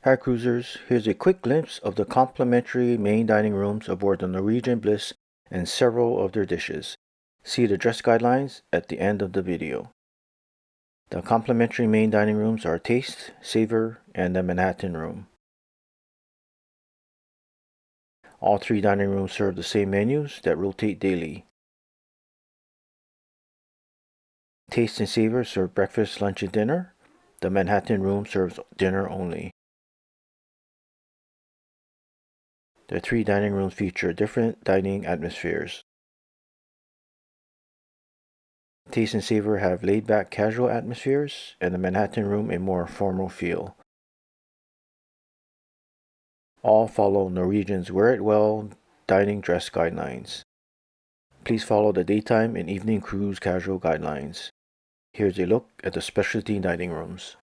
Hi cruisers, here's a quick glimpse of the complimentary main dining rooms aboard the Norwegian Bliss and several of their dishes. See the dress guidelines at the end of the video. The complimentary main dining rooms are Taste, Savor, and the Manhattan Room. All three dining rooms serve the same menus that rotate daily. Taste and Savor serve breakfast, lunch, and dinner. The Manhattan Room serves dinner only. The three dining rooms feature different dining atmospheres. Taste and Savor have laid-back casual atmospheres, and the Manhattan Room a more formal feel. All follow Norwegian's Wear It Well dining dress guidelines. Please follow the daytime and evening cruise casual guidelines. Here's a look at the specialty dining rooms.